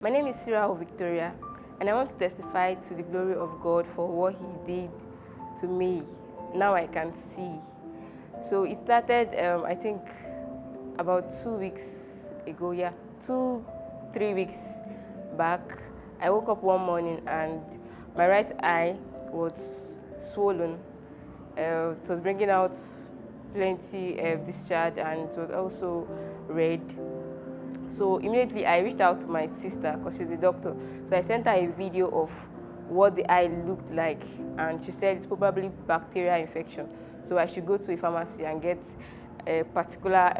My name is Sarah Victoria, and I want to testify to the glory of God for what He did to me. Now I can see. So it started, I think, about 2 weeks ago. Yeah, 3 weeks back. I woke up one morning and my right eye was swollen. It was bringing out plenty discharge, and it was also red. So immediately I reached out to my sister because she's a doctor. So I sent her a video of what the eye looked like, and she said it's probably bacterial infection. So I should go to a pharmacy and get a particular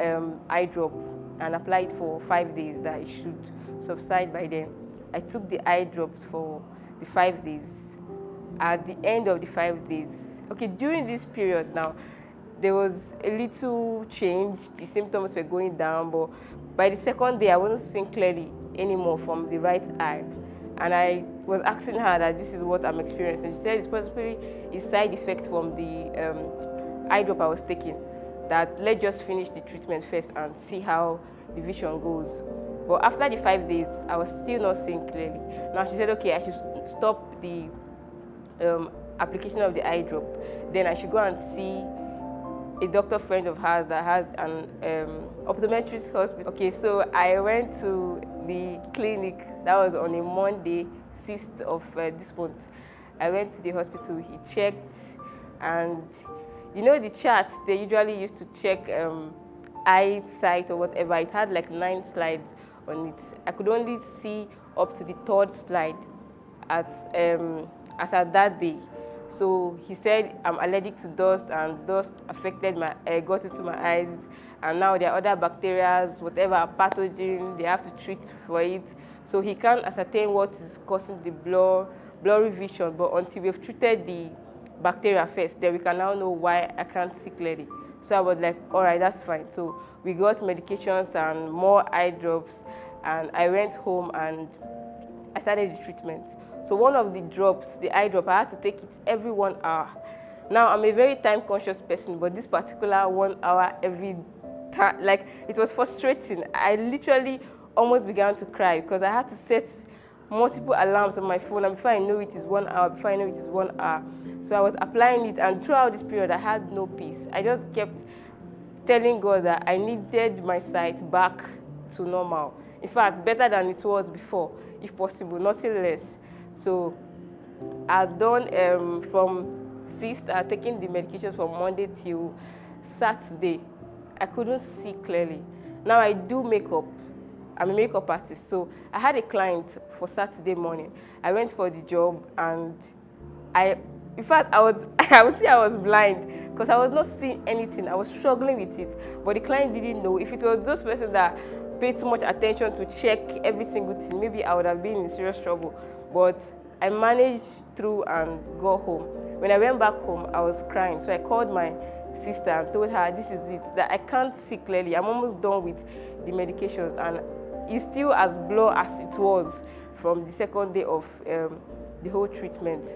eye drop and apply it for 5 days, that it should subside by then. I took the eye drops for the 5 days. At the end of the 5 days, okay, during this period now, there was a little change. The symptoms were going down, but by the second day, I wasn't seeing clearly anymore from the right eye. And I was asking her that this is what I'm experiencing. She said it's possibly a side effect from the eye drop I was taking, that let's just finish the treatment first and see how the vision goes. But after the 5 days, I was still not seeing clearly. Now she said, okay, I should stop the application of the eye drop. Then I should go and see a doctor friend of hers that has an optometrist hospital. Okay, so I went to the clinic. That was on a Monday, 6th of this month. I went to the hospital. He checked, and you know the chart they usually used to check eyesight or whatever. It had like 9 slides on it. I could only see up to the 3rd slide as at that day. So he said I'm allergic to dust, and dust affected got into my eyes, and now there are other bacteria, whatever pathogen, they have to treat for it. So he can't ascertain what is causing the blurry vision, but until we've treated the bacteria first, then we can now know why I can't see clearly. So I was like, all right, that's fine. So we got medications and more eye drops, and I went home and I started the treatment. So one of the drops, the eye drop, I had to take it every 1 hour. Now, I'm a very time-conscious person, but this particular 1 hour every time, like, it was frustrating. I literally almost began to cry because I had to set multiple alarms on my phone, and before I know it is 1 hour, before I know it is 1 hour. So I was applying it, and throughout this period, I had no peace. I just kept telling God that I needed my sight back to normal. In fact, better than it was before, if possible, nothing less. So I've done from 6th, I've taken the medications from Monday till Saturday. I couldn't see clearly. Now I do makeup. I'm a makeup artist. So I had a client for Saturday morning. I went for the job, and in fact, I would say I was blind because I was not seeing anything. I was struggling with it. But the client didn't know. If it was those persons that paid too much attention to check every single thing, maybe I would have been in serious trouble. But I managed through and got home. When I went back home, I was crying. So I called my sister and told her, this is it, that I can't see clearly. I'm almost done with the medications, and it's still as blurred as it was from the second day of the whole treatment.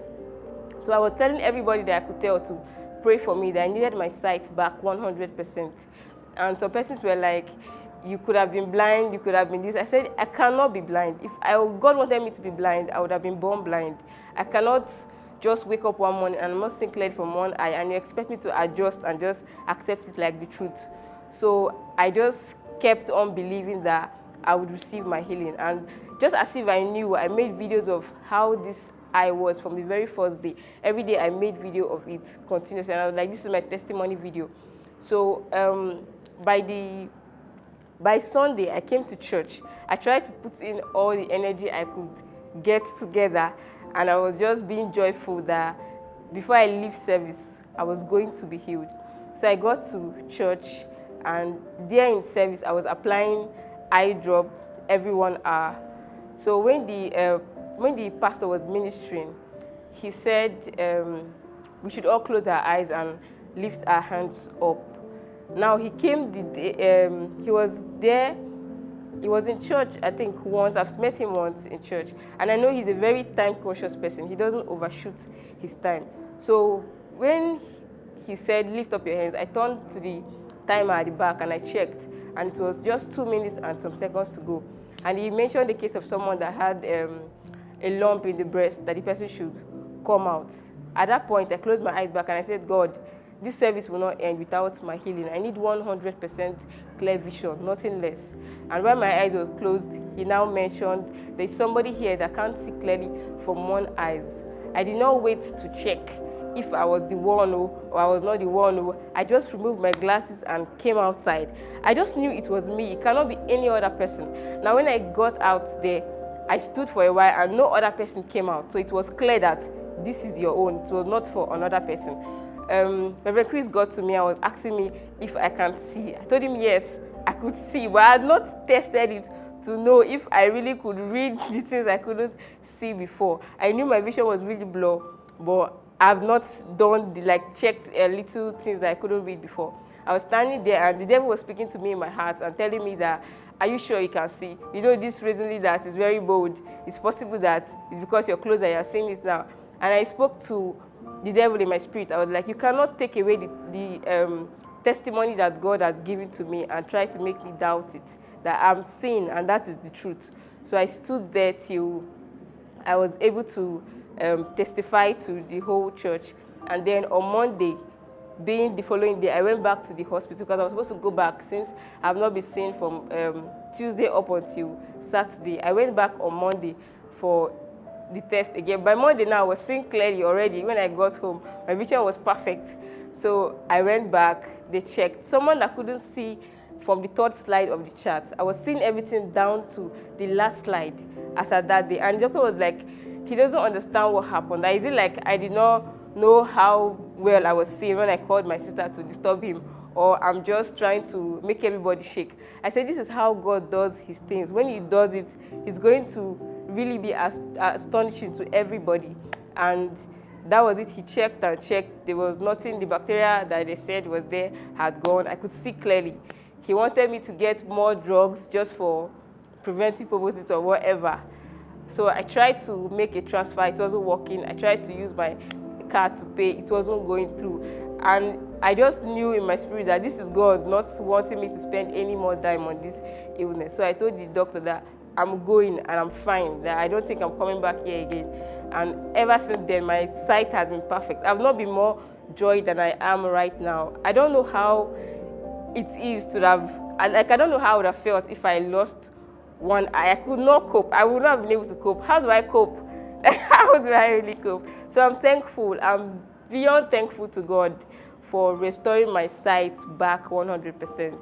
So I was telling everybody that I could tell to pray for me, that I needed my sight back 100%. And some persons were like, you could have been blind, you could have been this. I said, I cannot be blind. If God wanted me to be blind, I would have been born blind. I cannot just wake up one morning and I'm not seeing clearly from one eye, and you expect me to adjust and just accept it like the truth. So I just kept on believing that I would receive my healing. And just as if I knew, I made videos of how this eye was from the very first day. Every day I made video of it continuously, and I was like, this is my testimony video. So by Sunday, I came to church. I tried to put in all the energy I could get together, and I was just being joyful that before I leave service, I was going to be healed. So I got to church, and there in service, I was applying eye drops every 1 hour. So when the pastor was ministering, he said we should all close our eyes and lift our hands up. Now he came he was there, he was in church, I think once. I've met him once in church, and I know he's a very time-conscious person. He doesn't overshoot his time. So when he said, lift up your hands, I turned to the timer at the back and I checked, and it was just 2 minutes and some seconds to go. And he mentioned the case of someone that had a lump in the breast that the person should come out. At that point, I closed my eyes back and I said, God, this service will not end without my healing. I need 100% clear vision, nothing less. And when my eyes were closed, he now mentioned there's somebody here that can't see clearly from one eye. I did not wait to check if I was the one or I was not the one. I just removed my glasses and came outside. I just knew it was me. It cannot be any other person. Now, when I got out there, I stood for a while and no other person came out. So it was clear that this is your own. It was not for another person. Reverend Chris got to me and was asking me if I can see. I told him yes, I could see, but I had not tested it to know if I really could read the things I couldn't see before. I knew my vision was really blurred, but I've not done checked little things that I couldn't read before. I was standing there and the devil was speaking to me in my heart and telling me that, are you sure you can see? You know, this recently that is very bold. It's possible that it's because you're close that you're seeing it now. And I spoke to the devil in my spirit. I was like, you cannot take away the testimony that God has given to me and try to make me doubt it, that I'm seeing and that is the truth. So I stood there till I was able to testify to the whole church. And then on Monday, being the following day, I went back to the hospital because I was supposed to go back since I've not been seen from Tuesday up until Saturday. I went back on Monday for the test again. By Monday now, I was seeing clearly already. When I got home, my vision was perfect. So I went back, they checked. Someone that couldn't see from the third slide of the chart, I was seeing everything down to the last slide as at that day. And the doctor was like, he doesn't understand what happened. Is it like I did not know how well I was seeing when I called my sister to disturb him, or I'm just trying to make everybody shake? I said, this is how God does his things. When he does it, it's going to really be astonishing to everybody. And that was it. He checked and checked. There was nothing. The bacteria that they said was there had gone. I could see clearly. He wanted me to get more drugs just for preventive purposes or whatever. So I tried to make a transfer. It wasn't working. I tried to use my card to pay. It wasn't going through. And I just knew in my spirit that this is God not wanting me to spend any more time on this illness. So I told the doctor that I'm going and I'm fine, that I don't think I'm coming back here again. And ever since then, my sight has been perfect. I've not been more joy than I am right now. I don't know how it is to have, I don't know how I would have felt if I lost one eye. I could not cope. I would not have been able to cope. How do I cope? How do I really cope? So I'm thankful. I'm beyond thankful to God for restoring my sight back 100%.